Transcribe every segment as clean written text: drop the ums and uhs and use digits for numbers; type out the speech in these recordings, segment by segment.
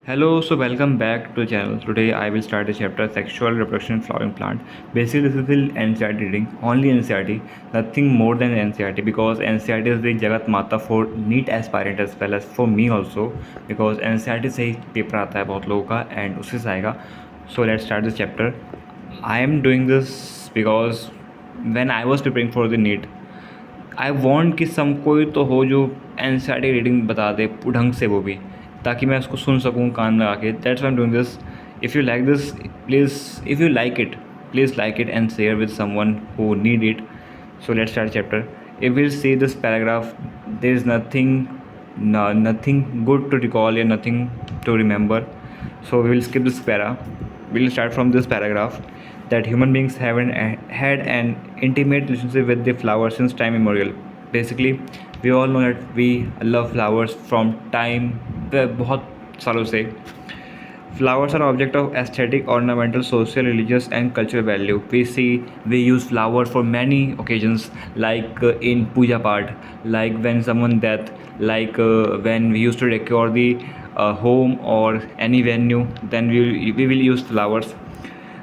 Hello, so welcome back to the channel. Today I will start the chapter Sexual Reproduction in Flowering Plant. Basically, this is the NCERT reading, only NCERT, nothing more than NCERT because NCERT is the Jagat Mata for NEET aspirant as well as for me also because NCERT से ही paper आता है बहुत लोगों का and उससे से आएगा. So let's start this chapter. I am doing this because when I was preparing for the NEET, I want कि सम कोई तो हो जो N C R T reading बता दे ढंग से, वो भी ताकि मैं उसको सुन सकूँ कान लगा के. That's why I am doing this. If you like this, please, if you like it, please like it and share with someone who need it. So let's start chapter. If we see this paragraph, there is nothing good to recall and nothing to remember. So we will skip this para. We will start from this paragraph that human beings had an intimate relationship with the flowers since time immemorial. Basically, we all know that we love flowers from time बहुत सालों से. Flowers are object of aesthetic, ornamental, social, religious and cultural value. We use flowers for many occasions, like in puja part, like when someone death, like when we used to decor the home or any venue, then we will use flowers.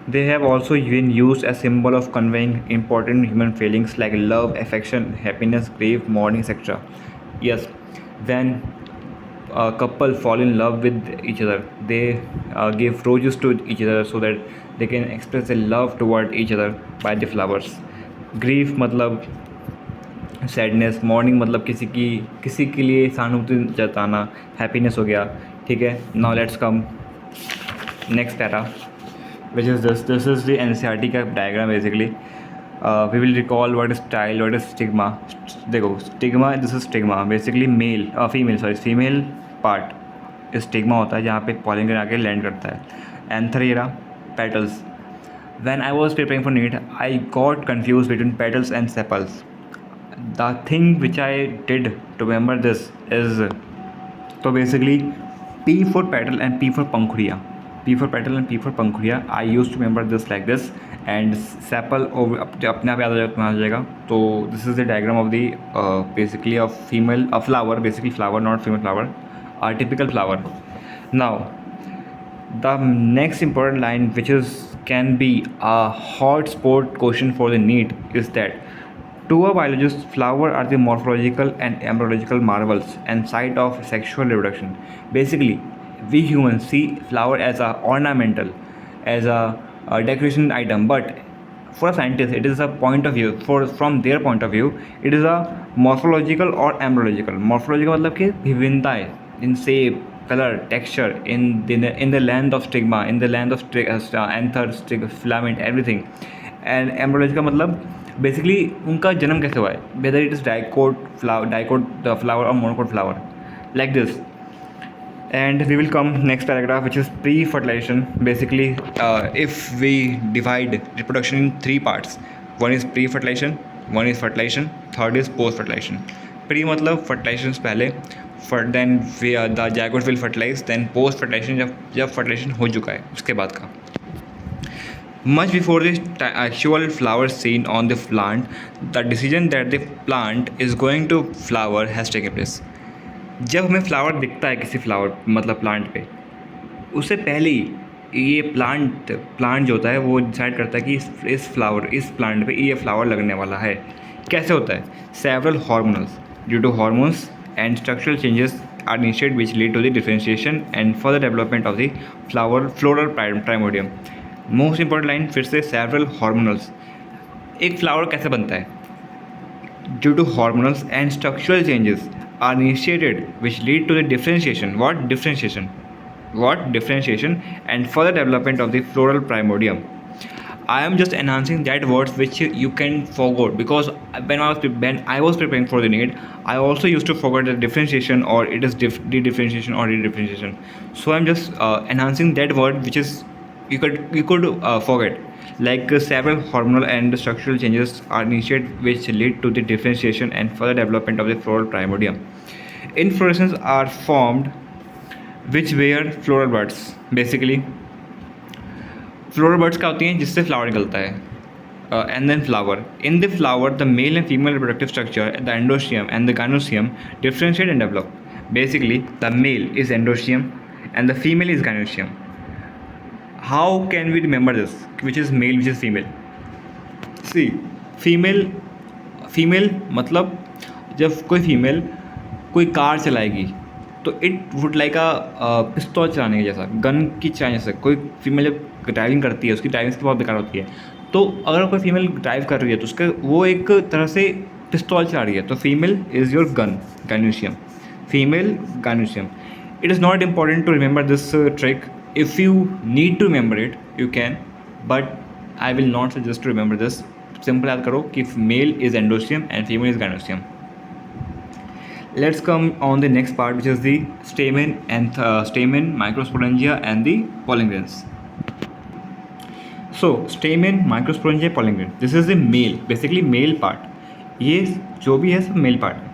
They have also been used as symbol of conveying important human feelings like love, affection, happiness, grief, mourning, etc. Yes, when a couple fall in love with each other, they give roses to each other so that they can express their love toward each other by the flowers. Grief मतलब sadness, morning मतलब किसी के लिए सहानुभूति जताना, happiness हो गया. ठीक है. Now let's come next para which is this is the NCERT का diagram. Basically we will recall what is style, what is stigma. देखो stigma, this is stigma. Basically female part stigma होता है जहाँ पे पॉलिन आके land करता है. Anther, petals. When I was preparing for NEET I got confuse between petals and sepals. The thing which I did to remember this is, तो basically P for petal and P for पंखुड़िया. P for petal and P for पंखुड़िया. I used to remember this like this and sepal अपने आप याद आ जाएगा. तो this is the diagram of the basically a flower, basically flower, not female flower, a typical flower. Now the next important line which can be a hot spot question for the NEET is that to a biologist, flowers are the morphological and embryological marvels and site of sexual reproduction. Basically, we humans see flower as a ornamental, as a decoration item, but for a scientist, it is a point of view. From their point of view, it is a morphological or embryological. Morphological मतलब कि विभिन्नताएं in shape, color, texture, in the length of stigma, in the length of anther, filament, everything. And embryological मतलब basically उनका जन्म कैसे हुआ है, whether it is dicot flower और monocot flower, like this. And we will come next paragraph which is pre fertilisation. Basically if we divide reproduction in 3 parts, one is pre fertilisation, one is fertilisation, third is post fertilisation. Pre मतलब fertilisation से पहले, then the zygote will fertilise, then post fertilisation जब fertilisation हो चुका है उसके बाद का. Much before the actual flower seen on the plant, the decision that the plant is going to flower has taken place. जब हमें फ्लावर दिखता है किसी फ्लावर मतलब प्लांट पे, उससे पहले ही ये प्लांट जो होता है वो डिसाइड करता है कि इस प्लांट पे ये फ्लावर लगने वाला है. कैसे होता है? Several hormonals, due to hormones and structural changes are initiated which lead to the differentiation and further development of the floral primordium. Most important line फिर से, सेवरल हार्मोनल्स. एक फ्लावर कैसे बनता है? Due to hormonals and structural changes are initiated which lead to the differentiation. What differentiation and further development of the floral primordium. I am just enhancing that words which you can forget because when I was preparing for the NEET, I also used to forget the differentiation or it is de-differentiation or redifferentiation. So I am just enhancing that word which is you could forget, like several hormonal and structural changes are initiated which lead to the differentiation and further development of the floral primordium. Inflorescences are formed which bear floral buds. Basically floral birds क्या होती हैं जिससे flower निकलता है. And then flower. In the flower, the male and female reproductive structure, the endoecium and the gynoecium differentiate and develop. Basically, the male is endoecium and the female is gynoecium. How can we remember this? Which is male, which is female? See, female मतलब जब कोई female कोई car चलाएगी तो it would like पिस्तौल चलाने के जैसा, गन की चलाने जैसा। कोई फीमेल जब ड्राइविंग करती है उसकी ड्राइविंग स्किल बहुत बेकार होती है, तो अगर कोई फीमेल ड्राइव कर रही है तो उसका वो एक तरह से पिस्तौल चला रही है। तो female is your gun, gynoecium, female gynoecium. It is not important to remember this trick. If you need to remember it, you can, but I will not suggest to remember this. Simple याद करो कि male is endoecium and female is gynoecium. Let's come on the next part, which is the stamen and stamen, microsporangia and the pollen grains. So stamen, microsporangia, pollen grain. This is the male, basically male part. ये जो भी है सब male part है।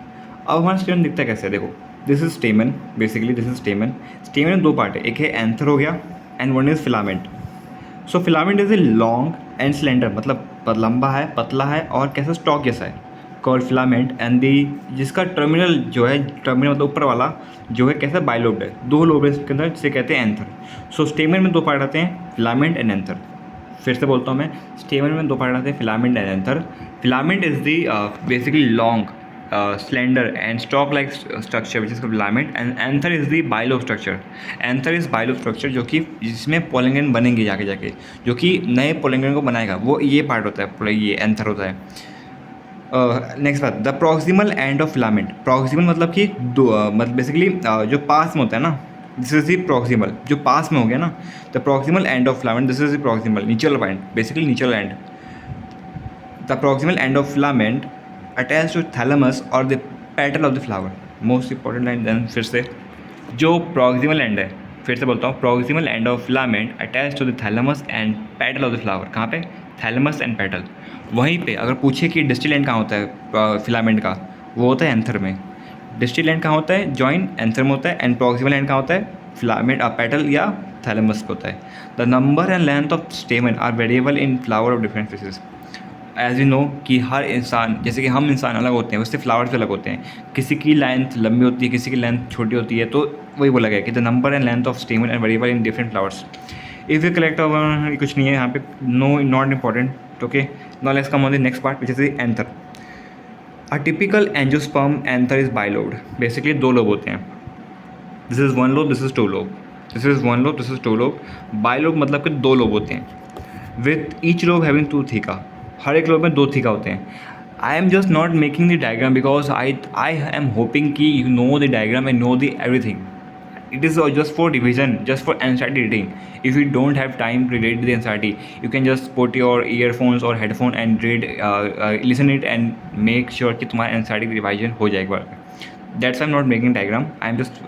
अब हमारा स्टेमन दिखता है कैसे, देखो this is स्टेमन, basically this is स्टेमन। स्टेमन में दो पार्ट है, एक है एंथर हो गया and one is filament. So filament is a long and cylinder, मतलब लंबा है, पतला है और कैसा स्टॉक जैसा है, कॉल्ड फिलामेंट। एंड दी जिसका टर्मिनल जो है, टर्मिनल मतलब ऊपर वाला जो है कैसा बाइलोब्ड है, दो लोब है इसके अंदर, जिसे कहते हैं एंथर। सो स्टेमन में दो पार्ट आते हैं, फिलामेंट एंड एंथर। फिर से बोलता हूँ मैं, स्टेमन में दो पार्ट आते हैं, filament and anther. Filament is the basically long, slender and stalk like structure which is called filament, and anther is the bilobe structure. Anther is bilobe structure जो कि जिसमें pollen grain बनेंगे जाके जो कि नए pollen grain को बनाएगा, वो ये पार्ट होता है, ये एंथर होता है। नेक्स्ट बात, the proximal end of filament. Proximal मतलब कि दो मतलब बेसिकली जो पास में होता है ना, दिस इज द प्रॉक्सिमल, जो पास में हो गया ना, the proximal end of filament, this is the proximal नीचल पॉइंट, बेसिकली नीचल end. The proximal end of filament attach to thalamus और the petal of the flower. Most important line then, फिर से जो प्रॉक्सिमल एंड है, फिर से बोलता हूँ, proximal end of filament attach to the thalamus and petal of the flower. कहाँ पे? Thalamus and petal. वहीं पे अगर पूछे कि डिस्टल एंड कहाँ होता है फिलामेंट का, वो होता है एंथर में। डिस्टल एंड कहाँ होता है? जॉइन एंथर में होता है। एंड प्रॉक्सिमल एंड कहाँ होता है? फिलामेंट पेटल या थैलेमस को होता है। The number and length of stamen are variable in flower of different species. As you know कि हर इंसान, जैसे कि हम इंसान अलग होते हैं, वैसे फ्लावर्स भी अलग होते हैं। किसी की लेंथ लंबी होती है, किसी की लेंथ छोटी होती है, तो वही बोला गया कि the number and length of stamen and variable in different flowers. If you collect कुछ नहीं है यहाँ पे, no not important. Okay, now let's come on the next part, which is the anther. A typical angiosperm anther is bilobed. Basically दो lobe होते हैं, this is one lobe, this is two lobe, this is one lobe, this is two lobe. Bilobe मतलब कि दो lobe होते हैं, with each lobe having two theca. हर एक लोब में दो थीका होते हैं। I am just not making the diagram because I am hoping कि you know the diagram and know the everything. It is just for revision, just for NCERT reading. If you don't have time to read the NCERT, you can just put your earphones or headphone and read, listen it and make sure कि तुम्हारा NCERT की revision हो जाए एक बार. That's why I'm not making diagram. I'm just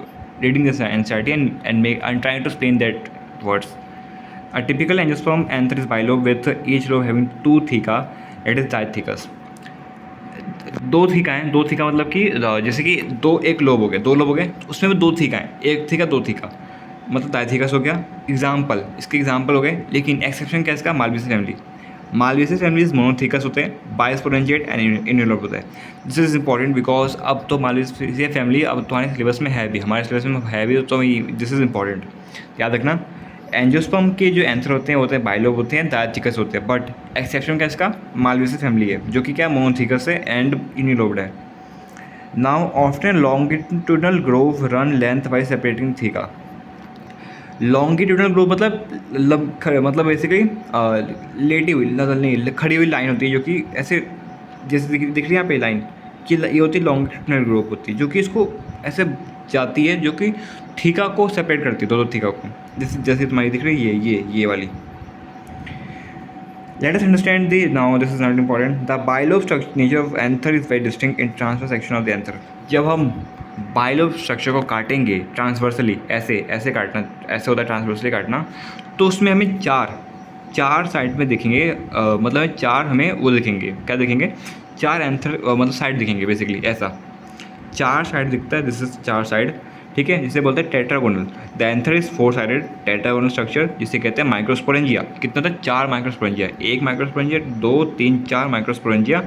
reading this NCERT and trying to explain that words. A typical angiosperm anther is bilobe with each lobe having two theca, that is diathecus. दो theca हैं, दो theca मतलब कि जैसे कि दो एक lobe हो गए, दो लोब हो गए, उसमें भी दो थीका हैं, एक थीका दो थीका मतलब डायथीकस हो गया। एग्जाम्पल, इसके एग्जाम्पल हो गए, लेकिन एक्सेप्शन क्या इसका? मालवेसियस फैमिली। मालवेसियस फैमिलीज मोनोथीकस होते हैं, बायोस्पोरेंजिएट एंड यूनिलोब होता है। दिस इज इंपॉर्टेंट बिकॉज अब तो मालवेसियस फैमिली अब तुम्हारे सिलेबस में है भी, हमारे सिलेबस में है भी, तो दिस इज इंपॉर्टेंट, याद रखना। एंजियोस्पर्म के जो एंथर होते हैं बाइलोब होते हैं, डायथीकस होते हैं, बट एक्सेप्शन क्या इसका? मालवेसियस फैमिली है, जो कि क्या मोनोथीकस है एंड यूनिलोब्ड है। Now often longitudinal Grove run length by separating theca. Longitudinal Grove मतलब बेसिकली लेटी हुई नहीं, खड़ी हुई लाइन होती है, जो कि ऐसे जैसे दिख रही है यहाँ पे लाइन कि ये होती है लॉन्गिट्यूडनल ग्रोव होती है, जो कि इसको ऐसे जाती है, जो कि थीका को सेपरेट करती है, दो थीका को, जैसे तुम्हारी दिख रही है ये वाली। Let us understand now this is not important. The bilobe structure nature of anther is very distinct in transverse section of the anther. जब हम बाइलोब स्ट्रक्चर को काटेंगे ट्रांसवर्सली, ऐसे काटना, ऐसे होता है ट्रांसवर्सली काटना, तो उसमें हमें चार साइड में दिखेंगे, मतलब चार हमें वो दिखेंगे, क्या दिखेंगे? चार एंथर मतलब साइड दिखेंगे, बेसिकली ऐसा चार साइड दिखता है, दिस इज चार साइड, ठीक है, जिसे बोलते हैं tetragonal. The anther is four sided tetragonal structure, जिसे कहते हैं माइक्रोस्पोरेंजिया। कितना था? चार माइक्रोस्पोरेंजिया, एक माइक्रोस्पोरेंजिया, 2 3 4 माइक्रोस्पोरेंजिया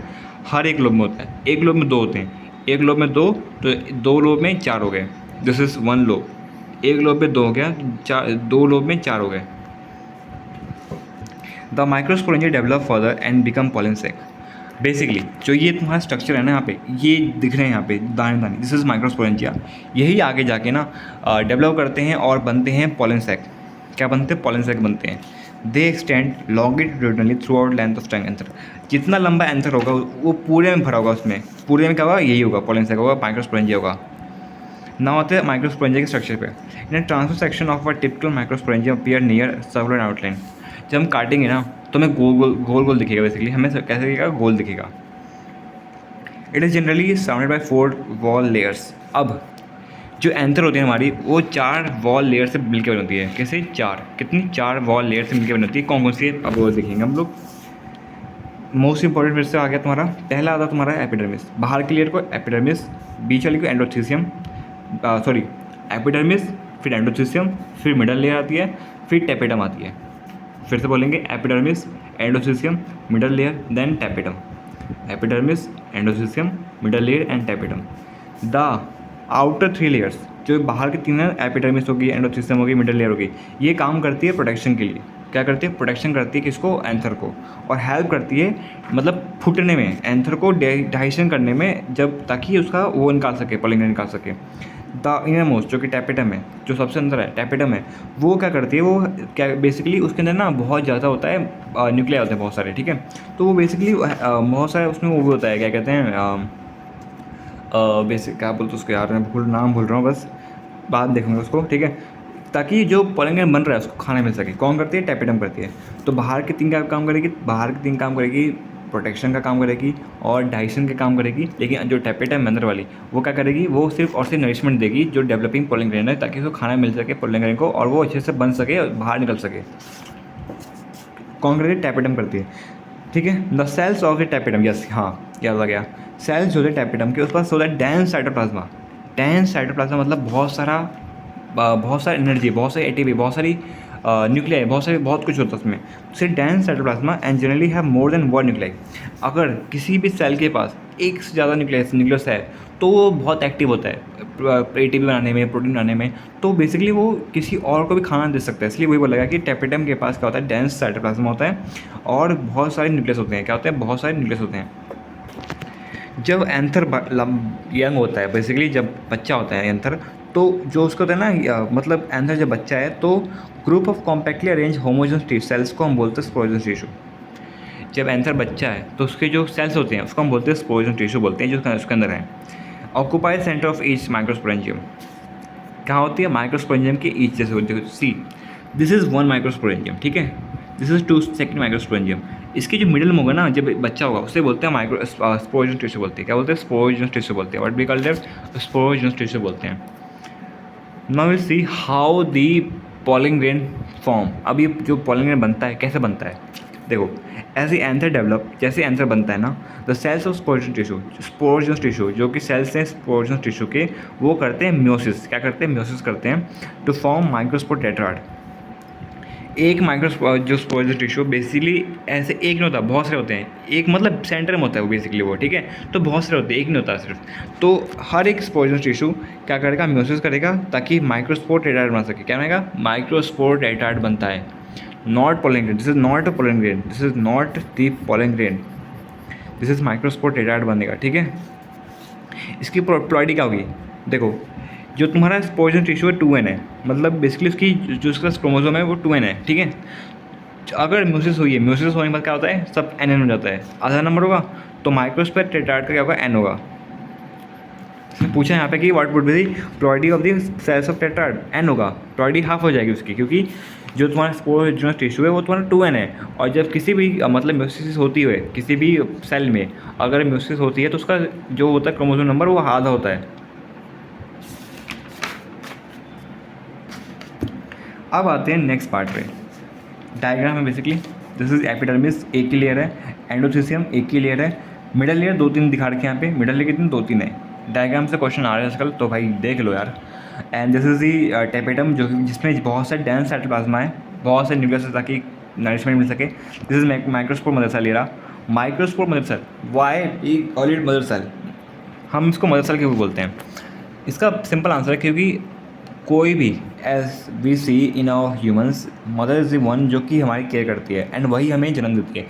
हर एक लोब में होता है। एक लोब में दो होते हैं, एक लोब में दो, तो दो लोब में चार हो गए, दिस इज वन लोब, एक लोब में 2 हो गया, 4, 2 लोब में 4 हो गए। The microsporangia develop further and become pollen sac. Basically जो ये तुम्हारा स्ट्रक्चर है ना, यहाँ पे ये दिख रहे हैं यहाँ पे दाने दाने, दिस इज माइक्रोस्पोरेंजिया। यही आगे जाके ना डेवलप करते हैं और बनते हैं पॉलन सैक। क्या बनते हैं? पॉलन सैक बनते हैं। दे extend longitudinally through out length of tongue anther. जितना लंबा एंथर होगा वो पूरे में भरा होगा, उसमें पूरे में क्या होगा? यही होगा, पॉलन सैक होगा, माइक्रोस्पोरेंजिया होगा। नाउ आते हैं माइक्रोस्पोरेंजिया के स्ट्रक्चर पे। In transfer section of a typical microsporangia appear near circular outline. जब हम काटेंगे ना तो हमें गोल गोल दिखेगा। बेसिकली हमें कैसे दिखेगा? गोल दिखेगा। It is generally surrounded by 4 wall layers. अब जो एंथर होती है हमारी, वो 4 वॉल लेयर से मिलकर बनी होती है। कैसे? 4 कितनी? 4 वॉल लेयर से मिलकर बनी होती है। कौन कौन सी है अब वो देखेंगे हम लोग। मोस्ट इंपॉर्टेंट फिर से आ गया तुम्हारा, पहला आता तुम्हारा एपिडर्मिस। बाहर की लेयर को एपिडर्मिस, बीच वाली को एंडोथीसियम, सॉरी एपिडर्मिस, फिर एंडोथीसियम, फिर मिडल लेयर आती है, फिर टेपेटम आती है। फिर से बोलेंगे, epidermis, endothecium, middle layer, then tapetum. Epidermis, endothecium, middle layer and tapetum. The outer 3 layers, जो बाहर की 3 है, एपिडर्मिस होगी, एंडोथीसियम होगी, मिडल लेयर होगी, ये काम करती है प्रोटेक्शन के लिए। क्या करती है? प्रोटेक्शन करती है किसको? एंथर को। और हेल्प करती है मतलब फूटने में, एंथर को डाइजेशन करने में, जब ताकि उसका वो निकाल सके, पॉलिन निकाल सके। द इनर मोस्ट, जो कि टेपेटम है, जो सबसे अंदर है टेपेटम है, वो क्या करती है? वो क्या बेसिकली उसके अंदर ना बहुत ज़्यादा होता है, न्यूक्लिया होते हैं बहुत सारे, ठीक है। तो वो बेसिकली बहुत सारे उसमें वो भी होता है, क्या कहते हैं, बेसिक क्या बोलते उसको यार, मैं नाम भूल रहा हूँ, बस बाद देखूँगा उसको, ठीक है। ताकि जो पॉलिन बन रहा है उसको खाना मिल सके। कौन करती है? टेपेटम करती है। तो बाहर की 3 क्या काम करेगी? बाहर की 3 काम करेगी, प्रोटेक्शन का काम करेगी और डाइजेशन का काम करेगी। लेकिन जो टेपेटम अंदर वाली, वो क्या करेगी? वो सिर्फ और सिर्फ नरिशमेंट देगी जो डेवलपिंग पॉलिन ग्रेन है, ताकि उसको खाना मिल सके पॉलिन ग्रेन को, और वो अच्छे से बन सके और बाहर निकल सके। कौन करती है? टेपेटम करती है, ठीक है। The cells of the tapetum, yes, हाँ याद आ गया। सेल्स जो है टेपेटम के, उस पास होता है डेंस साइटोप्लाज्मा। डेंस साइटोप्लाज्मा मतलब बहुत सारा एनर्जी, बहुत सारी एटीपी, बहुत सारी न्यूक्लियाई, बहुत कुछ होता है उसमें। सिर्फ dense cytoplasm and generally have more than 1 nuclei. अगर किसी भी सेल के पास एक से ज़्यादा न्यूक्लियस है तो वो बहुत एक्टिव होता है एटीपी बनाने में, प्रोटीन बनाने में। तो बेसिकली वो किसी और को भी खाना दे सकता है। इसलिए वही बोला गया कि टेपेटम के पास क्या होता है? डेंस साइटोप्लाज्मा होता है और बहुत सारे न्यूक्लियस होते हैं। क्या होते हैं? बहुत सारे न्यूक्लियस होते हैं। जब एंथर यंग होता है, बेसिकली जब बच्चा होता है एंथर, तो जो उसको होता है ना, मतलब एंथर जब बच्चा है तो group of compactly arrange homogenous cells को हम बोलते हैं स्पोरोजेनस टिश्यू। जब एंथर बच्चा है तो उसके जो सेल्स होते हैं उसको हम बोलते हैं स्पोरोजेनस टिश्यू बोलते हैं, जो उसके अंदर है। Occupy centre of each microsporangium. कहाँ होती है? माइक्रोस्पोरेंजियम के ईच जैसे होती है। सी, दिस इज़ 1 माइक्रोस्पोरेंजियम, ठीक है। This is 2 second microsporangium. इसकी जो मिडिल में होगा ना, जब बच्चा होगा, उसे बोलते हैं माइक्रो स्पोरोजेनस टिश्यू बोलते हैं। क्या बोलते हैं? स्पोरोजेनस टिश्यू बोलते हैं। What we call that? Sporogenous tissue बोलते हैं। Now will see how the pollen grain form. अब ये जो पॉलिन ग्रेन बनता है, कैसे बनता है? देखो, एज ए एंथर डेवलप, जैसे एंथर बनता है ना, the cells of sporogenous tissue जो कि सेल्स हैं स्पोरोजेनस टिश्यू के, वो करते हैं म्योसिस। क्या करते हैं? म्योसिस करते हैं टू फॉर्म माइक्रोस्पोर टेट्राड। एक जो स्पोरोजेनस टिश्यू बेसिकली ऐसे एक नहीं होता, बहुत सारे होते हैं। एक मतलब सेंटर में होता है वो बेसिकली वो, ठीक है। तो बहुत सारे होते हैं, एक नहीं होता सिर्फ। तो हर एक स्पोरोजेनस टिश्यू क्या करेगा? म्योसिस करेगा ताकि माइक्रोस्पोर टेट्राड बना सके। क्या बनेगा? माइक्रोस्पोर टेट्राड बनता है। Not pollen grain, this is not a pollen grain, this is not the pollen grain, this is microspore tetrad बनेगा, ठीक है। इसकी प्लॉइडी क्या होगी? देखो, जो तुम्हारा स्पोरोजेनस टिश्यू है 2n है, मतलब बेसिकली उसकी जो उसका क्रोमोसोम है वो 2n है, ठीक है। अगर म्योसिस हुई है, म्योसिस होने के बाद क्या होता है? सब nn हो जाता है, आधा नंबर होगा। तो माइक्रोस्पोर टेट्राड का क्या होगा? n होगा। पूछा यहाँ पे कि what would be the ploidy of the cells of tetrad? n होगा। प्लॉइडी हाफ हो जाएगी उसकी, क्योंकि जो तुम्हारा स्पोरोजेनस टिश्यू है वो तुम्हारा 2n है। और जब किसी भी मतलब म्योसिस होती है किसी भी सेल में, अगर म्योसिस होती है तो उसका जो होता है क्रोमोसोम नंबर वो आधा होता है। अब आते हैं नेक्स्ट पार्ट पे। डायग्राम है बेसिकली, दिस इज एपिडर्मिस, एक की लेयर है। एंडोथीसियम एक की लेयर है। मिडल लेयर 2-3 दिखा रखे हैं यहाँ पे। मिडल लेयर कितनी? 2-3 है। डायग्राम से क्वेश्चन आ रहे हैं आजकल, तो भाई देख लो यार। And this is the tapetum, जो जिसमें बहुत सारे डेंस साइटोप्लाज्मा है, बहुत सारे न्यूक्लियस, ताकि नरिशमेंट मिल सके। This is microspore mother cell. लेरा microspore mother cell, why we call it mother cell? हम इसको मदर सेल क्यों बोलते हैं? इसका सिंपल आंसर है क्योंकि कोई भी as we see in our humans, mother is the one जो कि हमारी केयर करती है एंड वही हमें जन्म देती है।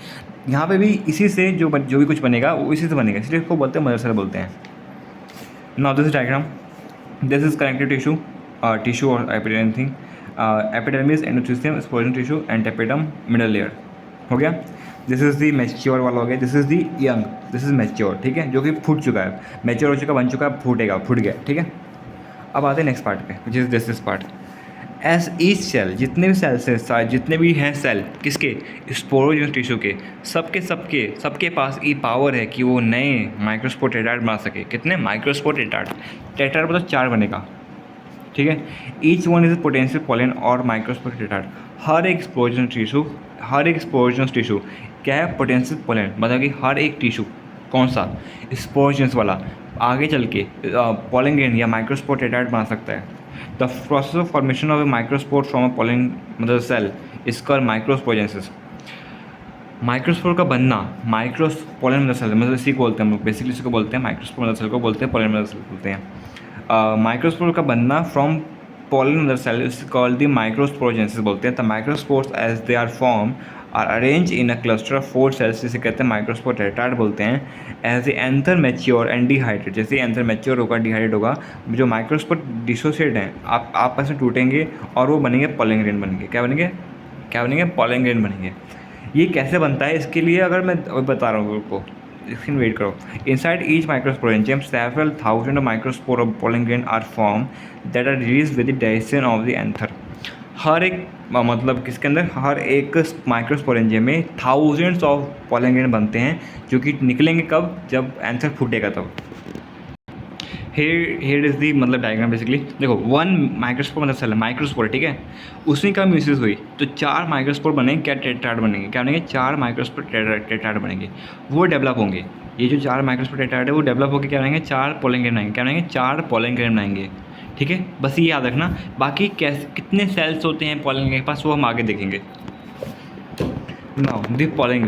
यहाँ पे भी इसी से जो भी कुछ बनेगा वो इसी से बनेगा, इसलिए इसको बोलते हैं मदर सेल बोलते हैं। Now this diagram, this is connective tissue, tissue और epiderm thing, epidermis, endothelium, sporation tissue and epiderm middle layer हो गया। दिस इज़ दी मैच्योर वाला हो गया, this is the young, this is mature, ठीक है, जो कि फूट चुका है, मैच्योर हो चुका, बन चुका है, फूट गया, ठीक है। अब आते हैं नेक्स्ट पार्ट पे, which is this part. As each cell, जितने भी सेल्स हैं, जितने भी हैं सेल किसके, स्पोरोजेनस टिश्यू के, सबके पास ये पावर है कि वो नए माइक्रोस्पोर टेट्राड बना सके। कितने माइक्रोस्पोर टेट्राड, टेट्राड मतलब 4 बनेगा, ठीक है। Each one is potential pollen और माइक्रोस्पोर टेट्राड। हर एक स्पोरोजेनस टिश्यू क्या है, पोटेंशियल पॉलन, मतलब कि हर एक टिश्यू कौन सा, स्पोरोजेनस वाला, आगे चल के पॉलन ग्रेन या माइक्रोस्पोर टेट्राड बना सकता है। The process of formation of a microspore from a pollen mother cell is called microsporogenesis. Microspore का बनना, पॉलन मदर सेल मतलब इसी को बोलते हैं हम लोग, बेसिकली इसको बोलते हैं माइक्रोस्पोर मदर सेल को बोलते हैं, पॉलन मदर सेल बोलते हैं। माइक्रोस्पोर का बनना from pollen mother cell is called the microsporogenesis बोलते हैं। The microspores as they are form are arrange in a cluster of 4 cells, जिसे कहते हैं माइक्रोस्पोर टेट्राड बोलते हैं। As a anther mature and dehydrate, जैसे एंथर मैच्योर होगा, dehydrate होगा, जो माइक्रोस्पोर डिसोसिएट हैं आप आपस में टूटेंगे और वो बनेंगे पॉलन ग्रेन बनेंगे। क्या बनेंगे पॉलन ग्रेन बनेंगे। ये कैसे बनता है, इसके लिए अगर मैं बता रहा हूँ आपको, इसकी वेट करो। Inside each microsporangium several thousand microspore of pollen grain are form that are release with the digestion of the anther. हर एक मतलब किसके अंदर, हर एक माइक्रोस्पोरेंजियम में थाउजेंड्स ऑफ पॉलन ग्रेन बनते हैं, जो कि निकलेंगे कब, जब एंथर फूटेगा तब। हेयर इज़ दी मतलब डायग्राम, बेसिकली देखो 1 माइक्रोस्पोर मतलब सेल माइक्रोस्पोर, ठीक है, उसमें का म्यूसिस हुई तो 4 माइक्रोस्पोर बनेंगे, क्या टेट्राड बनेंगे, क्या बनेंगे 4 माइक्रोस्पोर टेट्राड बनेंगे, वो डेवलप होंगे। ये जो 4 माइक्रोस्पोर टेट्राड है वो डेवलप होकर क्या बनेंगे, 4 पॉलन ग्रेन बनाएंगे, क्या बनेंगे 4 पॉलन ग्रेन बनाएंगे, ठीक है। बस ये याद रखना, बाकी कैसे कितने सेल्स होते हैं पॉलन ग्रेन के पास वो हम आगे देखेंगे। Now the pollen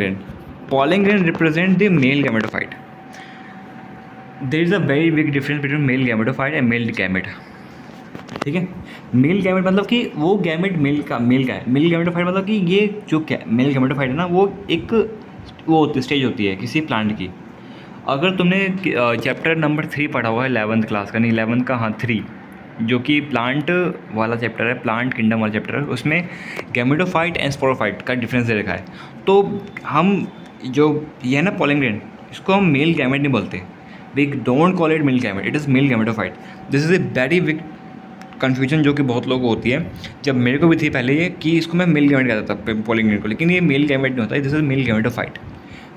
grain represent the male gametophyte. There is a very big difference between male gametophyte and male gamete, ठीक है। मेल गैमेट मतलब कि वो गैमेट मेल का है, मेल गैमेटोफाइट मतलब कि ये जो मेल गैमेटोफाइट है ना, वो एक वो स्टेज होती है किसी प्लांट की। अगर तुमने चैप्टर नंबर 3 पढ़ा हुआ है 11th क्लास का, नहीं 11th का, हाँ 3, जो कि प्लांट वाला चैप्टर है, प्लांट किंगडम वाला चैप्टर है, उसमें गैमेटोफाइट एंड स्पोरोफाइट का डिफरेंस दे रखा है। तो हम जो ये है ना पॉलन ग्रेन, इसको हम मेल गैमेट नहीं बोलते, we don't call it male gamete, it is male gametophyte. This is a very big confusion जो कि बहुत लोगों को होती है, जब मेरे को भी थी पहले ये कि इसको मैं मेल गैमेट कहता था पॉलन ग्रेन को, लेकिन ये मेल गैमेट नहीं होता है, this is male gametophyte.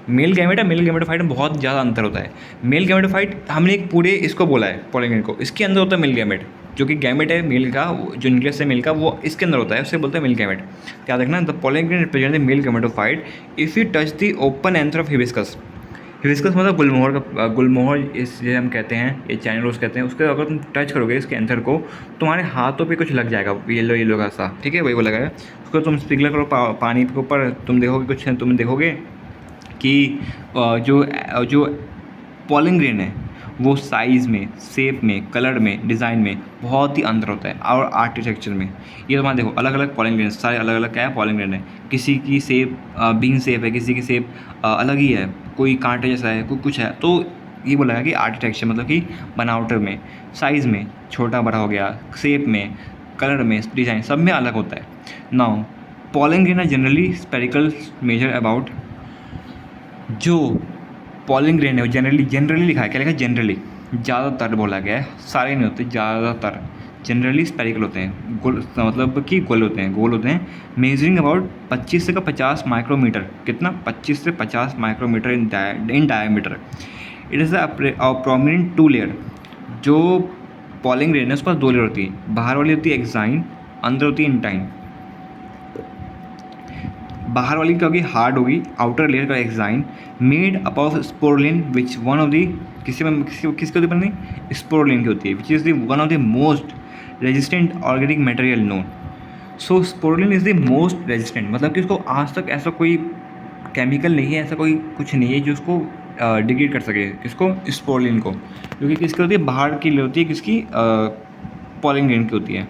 Male gamete और मेल गैमेटोफाइट में बहुत ज़्यादा अंतर होता है। मेल गैमेटोफाइट हमने एक पूरे इसको बोला है पॉलन ग्रेन को, इसके अंदर होता है मेल गैमेट, जो कि गैमेट है मेल का, जो न्यूक्लियस है मेल का, वो इसके अंदर होता है, उससे बोलते हैं मेल गैमेट। क्या देखना, the pollen grain represent the male gametophyte if you touch the open anther of hibiscus. Hibiscus मतलब गुलमोहर का, गुलमोहर इसे हम कहते हैं, ये चाइना रोज़ कहते हैं, उसके अगर तुम टच करोगे इसके एंथर को, तुम्हारे हाथों पे कुछ लग जाएगा येलो का सा, ठीक है, वही वो लगाएगा। उसको तुम स्प्रिंकलर करो पानी के ऊपर, तुम देखोगे कि जो पॉलन ग्रेन है वो साइज़ में, शेप में, कलर में, डिज़ाइन में बहुत ही अंतर होता है, और आर्किटेक्चर में। ये तुम्हारा देखो अलग अलग पॉलन ग्रेन, सारे अलग अलग क्या है पॉलन ग्रेन है, किसी की शेप बीन शेप है, किसी की शेप अलग ही है, कोई कांटे जैसा है, कोई कुछ है। तो ये बोला है कि आर्किटेक्चर मतलब कि बनावट में, साइज़ में छोटा बड़ा हो गया, शेप में, कलर में, डिज़ाइन सब में अलग होता है। Now pollen grain are generally spherical measure about, जो पॉलन ग्रेन है वो जनरली लिखा है, क्या लिखा है जनरली, ज़्यादातर बोला गया है, सारे नहीं होते, ज़्यादातर जनरली स्पेरिकल होते हैं, गोल मतलब कि गोल होते हैं, मेजरिंग अबाउट 25 से 50 माइक्रोमीटर, कितना 25 से 50 micrometre in diameter. It is a prominent 2 layer. जो पॉलन ग्रेन है उस पर 2 लेयर होती है, बाहर वाली होती है एक्साइन, अंदर होती है इंटाइन। बाहर वाली क्या होगी, हार्ड होगी, आउटर लेयर का exine, made up of sporopollenin which one of the किसकी होती बनी, स्पोरुलिन की होती है, which is the one of the most resistant organic material known. So sporopollenin is the most resistant, मतलब कि उसको आज तक ऐसा कोई केमिकल नहीं है, ऐसा कोई कुछ नहीं है जो उसको डिग्रेड कर सके, इसको स्पोरुलिन को, क्योंकि किसकी होती है, बाहर की होती है, किसकी पॉलिन ग्रेन की होती है।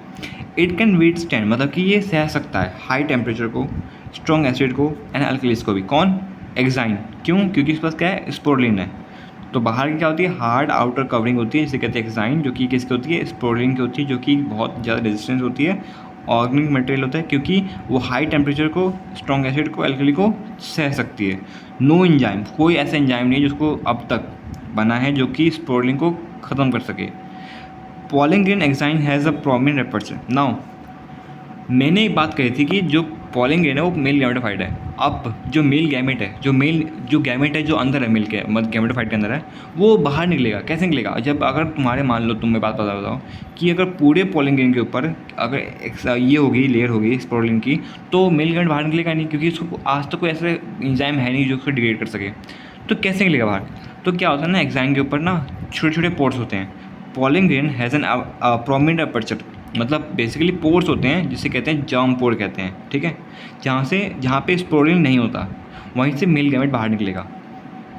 इट कैन विथस्टैंड मतलब कि ये सह सकता है हाई टेम्परेचर को, स्ट्रॉन्ग एसिड को एंड अल्कलीज को भी। कौन? एग्जाइन। क्यों? क्योंकि इसके पास क्या है? स्पोरुलिन है। तो बाहर की क्या होती है? हार्ड आउटर कवरिंग होती है जिसे कहते हैं एग्जाइन, जो कि किसकी होती है? स्पोरुलिन की होती है, जो कि बहुत ज़्यादा रेजिस्टेंस होती है, ऑर्गेनिक मटेरियल होता है क्योंकि वो हाई टेम्परेचर को, स्ट्रॉन्ग एसिड को, अल्कली को सह सकती है। नो एंजाइम, कोई ऐसा एंजाइम नहीं है जिसको अब तक बना है जो कि स्पोरुलिन को ख़त्म कर सके। Pollen grain exine has a prominent aperture. Now मैंने एक बात कही थी कि जो पॉलिन ग्रेन है वो मेल गैमेटोफाइट है। अब जो मेल गैमेट है, जो गैमेट है जो अंदर है मिल के मतलब गैमेटोफाइट के अंदर है, वो बाहर निकलेगा। कैसे निकलेगा? जब अगर तुम्हारे मान लो तुम्हें बात बताओ कि अगर पूरे पॉलिन ग्रेन के ऊपर अगर ये होगी लेयर होगी स्पोरुलिन की, तो मेल गैमेट बाहर निकलेगा नहीं क्योंकि उसको आज तक कोई ऐसा एंजाइम है नहीं जो उसको डिग्रेड कर सके। तो कैसे निकलेगा बाहर? तो क्या होता है ना, एग्जाइन के ऊपर ना छोटे छोटे पोर्स होते हैं। Pollen grain has an prominent aperture, मतलब बेसिकली पोर्स होते हैं जिसे कहते हैं जर्म पोर कहते हैं, ठीक है। जहाँ पे स्पोरुलिन नहीं होता वहीं से मेल गैमेट बाहर निकलेगा।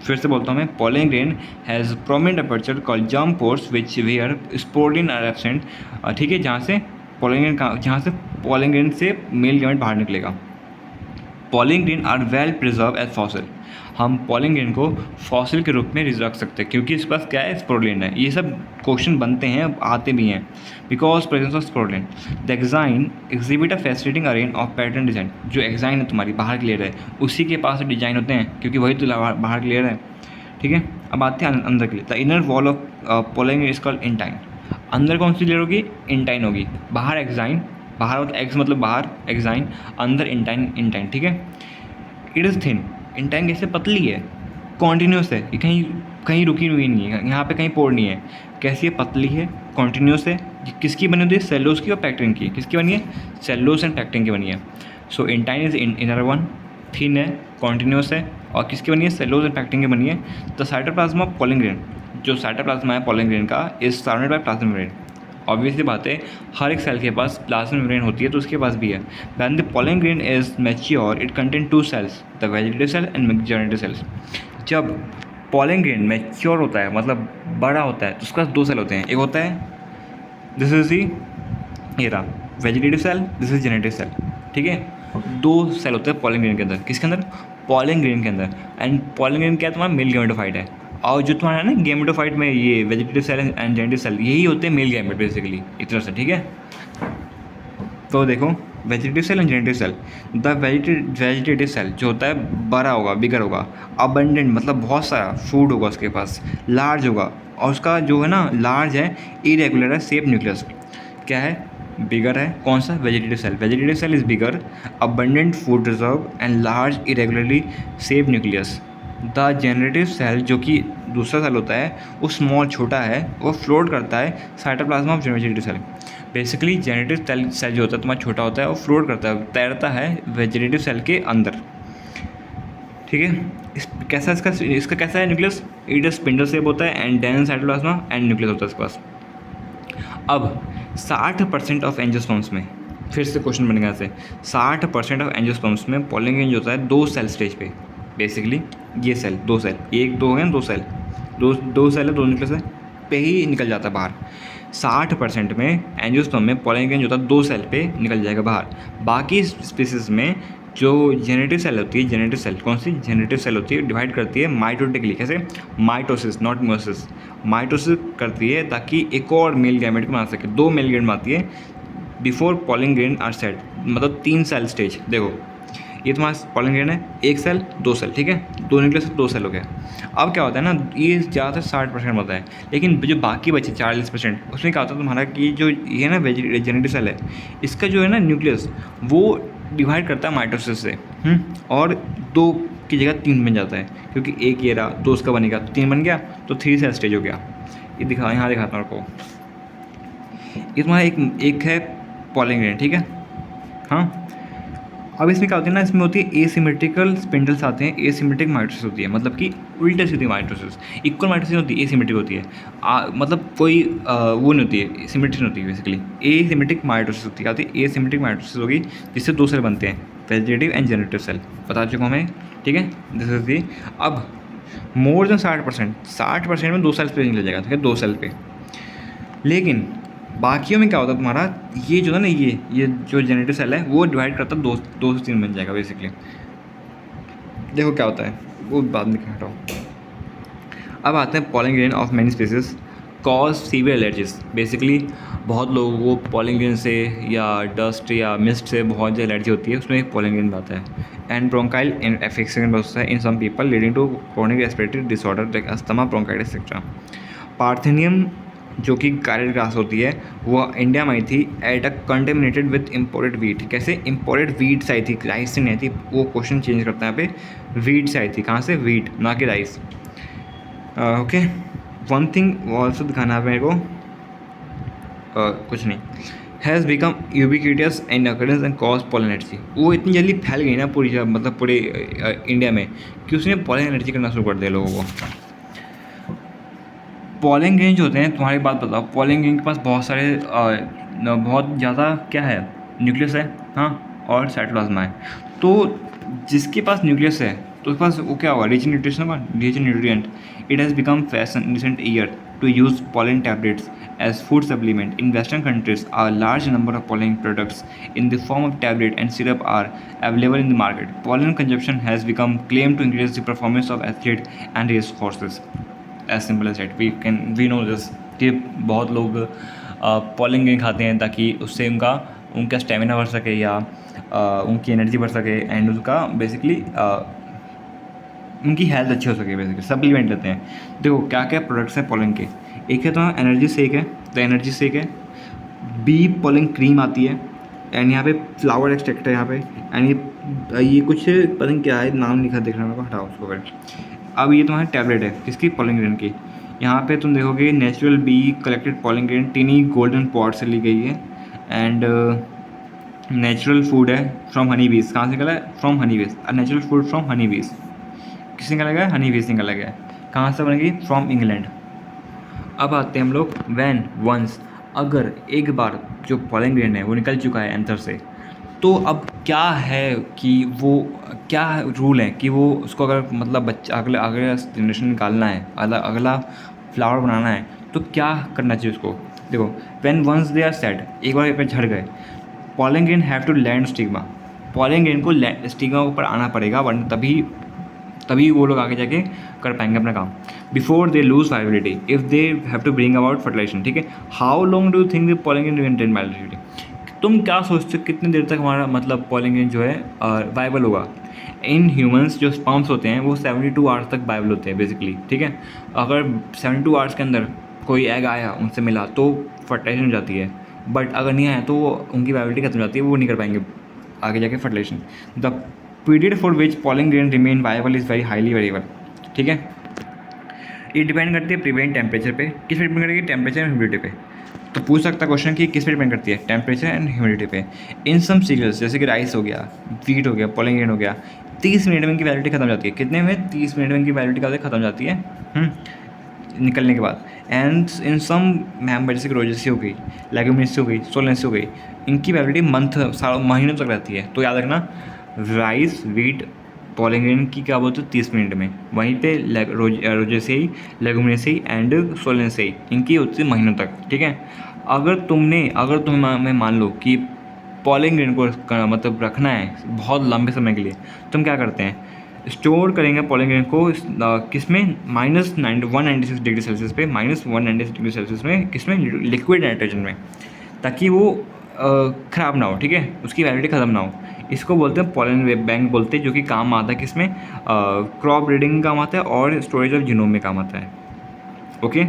फिर से बोलता हूँ मैं, pollen grain has prominent aperture called germ pores which where sporopollenin are absent, ठीक है, जहाँ से पॉलिन ग्रेन से मेल गैमेट बाहर निकलेगा। Pollen grain are well preserve as fossil, हम पॉलिन ग्रेन को फॉसिल के रूप में रख सकते हैं क्योंकि इसके पास क्या है? स्पोरुलिन है। ये सब क्वेश्चन बनते हैं, आते भी हैं, because presence of sporopollenin. The exine exhibit a fascinating arrange of pattern design, जो एग्जाइन है तुम्हारी बाहर की लेयर है उसी के पास डिजाइन होते हैं क्योंकि वही तो बाहर की लेयर है, ठीक है। अब आते हैं अंदर के लिए। The inner wall of pollen grain is called intine. अंदर कौन सी लेयर होगी? इंटाइन होगी। बाहर एग्जाइन, बाहर मतलब एक्स मतलब बाहर एग्जाइन, अंदर इंटाइन, ठीक है। इट इज़ थिन, इंटाइन कैसे? पतली है, कॉन्टीन्यूस है, ये कहीं रुकी हुई नहीं है, यहाँ पे कहीं पोर नहीं है। कैसी है? पतली है, कॉन्टीन्यूस है। किसकी बनी होती है? सेल्यूलोज की और पैक्टिन की। किसकी बनी है? सेल्यूलोज एंड पैक्टिन की बनी है। So intine is inner one, thin है, कॉन्टीन्यूस है और किसकी बनी है? सेल्यूलोज एंड पैक्टिन की बनी है। The cytoplasm of pollen grain, जो साइटोप्लाज्मा है पॉलिन ग्रेन का, is surrounded by plasma membrane. Obviously बात है, हर एक सेल के पास प्लाज्मा मेम्ब्रेन होती है तो उसके पास भी है। When the pollen grain is mature it contain two cells, the vegetative cell and generative cells. जब पॉलिन ग्रेन मैच्योर होता है मतलब बड़ा होता है तो उसके पास दो सेल होते हैं। एक होता है this is the area vegetative cell, this is generative cell, ठीक है। दो सेल होते हैं पॉलिन ग्रेन के अंदर। किसके अंदर? पॉलिन ग्रेन के अंदर। एंड पॉलिन ग्रेन क्या है? तुम्हारा मेल गैमेटोफाइट है। और जो तुम्हारा है ना गैमेटोफाइट में ये vegetative cell and generative cell, यही होते हैं मेल गैमेट बेसिकली एक तरह से, ठीक है। तो देखो, vegetative cell and generative cell. The vegetative cell जो होता है बड़ा होगा, बिगर होगा, अबंडेंट मतलब बहुत सारा फूड होगा उसके पास, लार्ज होगा और उसका जो है ना लार्ज है, इरेगुलर है शेप न्यूक्लियस। क्या है? बिगर है। कौन सा? Vegetative cell. Vegetative cell is bigger, abundant food reserve and large irregularly shape nucleus. The generative cell जो कि दूसरा सेल होता है वो स्मॉल छोटा है, वो फ्लोट करता है cytoplasm of vegetative cell. Basically generative cell जो होता है तुम्हारा छोटा होता है, वो फ्लोट करता है, तैरता है वेजिटेटिव सेल के अंदर, ठीक है। कैसा इसका कैसा है न्यूक्लियस? इट स्पिंडल शेप होता है and dense cytoplasm and nucleus होता है इसके पास। अब 60% ऑफ एंजियोस्पर्म्स में, फिर से क्वेश्चन बनेगा ऐसे, 60% ऑफ एंजियोस्पर्म्स में पॉलिन ग्रेन जो होता है दो सेल स्टेज पे, बेसिकली ये सेल, दो सेल, एक दो हैं, दो सेल, दो सेल है, दो न्यूक्लियस है पे ही निकल जाता है बाहर। 60% में एंजियोस्पर्म में पॉलिन ग्रेन जो होता है दो सेल पे निकल जाएगा बाहर। बाकी स्पीसीज में जो जेनेटिव सेल होती है, जेनेटिव सेल कौन सी? जेनेटिव सेल होती है, डिवाइड करती है माइटोटिकली। कैसे? Mitosis, not meiosis. माइटोसिस करती है ताकि एक और मेल गैमेट को बना सके। दो मेल गैमेट बनाती है before pollen grain are set, मतलब 3 सेल स्टेज। देखो ये तुम्हारा पॉलिन ग्रेन है, एक सेल, दो सेल, ठीक है, दो न्यूक्लियस, दो सेल हो गया। अब क्या होता है ना, ये ज़्यादातर 60% होता है, लेकिन जो बाकी बचे 40% उसमें क्या होता है तुम्हारा कि जो ये ना जेनेटिव सेल है, इसका जो है ना न्यूक्लियस वो डिवाइड करता है माइटोसिस से, और 2 की जगह 3 बन जाता है क्योंकि एक ये रहा, 2 उसका बनेगा तो 3 बन गया, तो 3 सेल स्टेज हो गया। ये यहाँ दिखाता हूँ आपको। ये तुम्हारा एक है पॉलिन ग्रेन, ठीक है। हाँ, अब इसमें क्या होती है ना, इसमें होती है एसिमेट्रिकल स्पिंडल्स आते हैं, एसिमेट्रिक माइटोसिस होती है, मतलब कि उल्टे सीधी माइटोसिस। इक्वल माइटोसिस होती है, एसिमेट्रिक होती है, मतलब कोई वो नहीं होती है, सिमेट्री नहीं होती है बेसिकली। एसिमेट्रिक माइटोसिस होती है, आती है एसिमेट्रिक माइटोसिस होगी जिससे 2 सेल बनते हैं, वेजिटेटिव एंड जेनेटिव सेल, बता चुका हूँ मैं, ठीक है। दिस इज दी। अब मोर देन 60% में 2 सेल्स पे निकल जाएगा, ठीक है, 2 सेल पे। लेकिन बाकियों में क्या होता है तुम्हारा, ये जो है ना, ये जो जेनेटिव सेल है वो डिवाइड करता है दो से तीन बन जाएगा बेसिकली। देखो क्या होता है वो बाद में कह रहा हूँ। अब आते हैं pollen grain of many species cause severe allergies. Basically बहुत लोगों को पॉलन ग्रेन से या डस्ट या मिस्ट से बहुत ज़्यादा एलर्जी होती है, उसमें एक पॉलन ग्रेन आता है। एंड ब्रोंकाइल एफेक्शन होता है in some people leading to chronic respiratory disorder like asthma, bronchitis etcetera. Parthenium जो कि कारल ग्रास होती है वो इंडिया में आई थी at a contaminated with imported wheat. कैसे इम्पोर्टेड वीट से आई थी, राइस से नहीं आई थी। वो क्वेश्चन चेंज करता है यहाँ पे, वीट से आई थी। कहाँ से? वीट, ना कि rice. Okay, one thing also दिखाना है मेरे को, कुछ नहीं। Has become ubiquitous in occurrence and cause pollen allergy. वो इतनी जल्दी फैल गई ना पूरी मतलब पूरे इंडिया में कि उसने पॉलन एलर्जी करना शुरू कर दिया लोगों को। पॉलन ग्रेन जो होते हैं, तुम्हारी बात बताओ, पॉलन ग्रेन के पास बहुत सारे बहुत ज़्यादा क्या है, न्यूक्लियस है, हाँ, और साइटोप्लाज्मा है। तो जिसके पास न्यूक्लियस है तो उसके पास वो क्या होगा, रिच न्यूट्रिशन होगा, rich nutrient. It has become fashion in recent year to use pollen tablets as food supplement. In Western countries, a large number of pollen products in the form of tablet and syrup are available in the market. Pollen consumption has become claimed to increase the performance of athletes and race horses. As simple as that. We know this कि बहुत लोग pollen grain खाते हैं ताकि उससे उनका stamina बढ़ सके या उनकी एनर्जी बढ़ सके एंड उनका बेसिकली उनकी हेल्थ अच्छी हो सके। बेसिकली सप्लीमेंट लेते हैं। देखो क्या क्या प्रोडक्ट्स हैं पोलन के। एक है तो एनर्जी शेक है, तो एनर्जी शेक है। बी पोलन क्रीम आती है एंड यहाँ पे फ्लावर एक्सट्रैक्ट है यहाँ पे। एंड ये कुछ पता नहीं क्या है, नाम लिखा दिख रहा है मेरे को, हटाओ उसको फिर। अब ये तुम्हारी टैबलेट है किसकी, पोलन ग्रेन की। यहाँ पे तुम देखोगे natural be collected pollen grain टिनी golden pot से ली गई है। एंड नेचुरल फूड है फ्रॉम हनी बीज। कहाँ से निकला है? फ्रॉम हनी बीज। नेचुरल फूड फ्रॉम हनी बीज किसने निकाला गया? हनी बीज निकाला गया। कहाँ से बनेगी? From England. अब आते हैं हम लोग वैन वंस, अगर एक बार जो पोलन ग्रेन है वो निकल चुका है एंथर से, तो अब क्या है कि वो क्या रूल है कि वो उसको अगर मतलब बच्चा अगला जनरेशन निकालना है, अगला फ्लावर बनाना है, तो क्या करना चाहिए उसको। देखो when once they are set, एक बार पे झड़ गए, pollen grain have to land stigma. Pollen grain को स्टिग्मा के ऊपर आना पड़ेगा, वरना तभी वो लोग आगे जाके कर पाएंगे अपना काम। Before they lose viability if they have to bring about fertilisation. ठीक है, how long do you think the pollen grain maintain viability? तुम क्या सोचते हो कितनी देर तक हमारा मतलब पोलन ग्रेन जो है वाइबल होगा? इन ह्यूमंस जो स्पर्म्स होते हैं वो 72 आवर्स तक वाइबल होते हैं बेसिकली। ठीक है, अगर 72 आवर्स के अंदर कोई एग आया उनसे मिला तो फर्टिलाइजेशन हो जाती है, बट अगर नहीं आया तो उनकी वाइबिलिटी खत्म हो जाती है, वो नहीं कर पाएंगे आगे जाके fertilisation. The period for which pollen grain remain viable is very highly variable. ठीक है, ये डिपेंड करती है प्रिवेंट टेम्परेचर पे। किस पे डिपेंड करेगी? टेम्परेचर एंड ह्यूमिडिटी पे। तो पूछ सकता क्वेश्चन कि किस पे डिपेंड करती है? टेम्परेचर एंड ह्यूमिडिटी पे। इन सम सीरियल्स जैसे कि राइस हो गया, वीट हो गया, पोलन ग्रेन हो गया, 30 मिनट में इनकी वैलिडिटी खत्म हो जाती है। कितने में? 30 मिनट में इनकी वैलिडिटी खत्म हो जाती है निकलने के बाद। एंड इन सम मेंबर जैसे कि रोजेसी हो गई, लेग्यूमिनेसी हो गई, सोलेनेसी हो गई, इनकी वैलिडिटी महीनों तक रहती है। तो याद रखना, राइस, वीट, पोलन ग्रेन की क्या बोलते हैं 30 मिनट में, वहीं पे रोजेसी, लेग्यूमिनेसी एंड सोलेनेसी इनकी होती है महीनों तक। ठीक है, अगर तुम्हें मान लो कि पोलन ग्रेन को मतलब रखना है बहुत लंबे समय के लिए, तुम क्या करते हैं? स्टोर करेंगे पोलन ग्रेन को किस में? -196 डिग्री सेल्सियस पे, -196 डिग्री सेल्सियस में, किस में? लिक्विड नाइट्रोजन में, ताकि वो ख़राब ना हो। ठीक है, उसकी वैलिडिटी ख़त्म ना हो। इसको बोलते हैं पोलन बैंक बोलते हैं, जो कि काम आता है किसमें? क्रॉप ब्रीडिंग में काम आता है और स्टोरेज ऑफ जीनोम में काम आता है। Okay,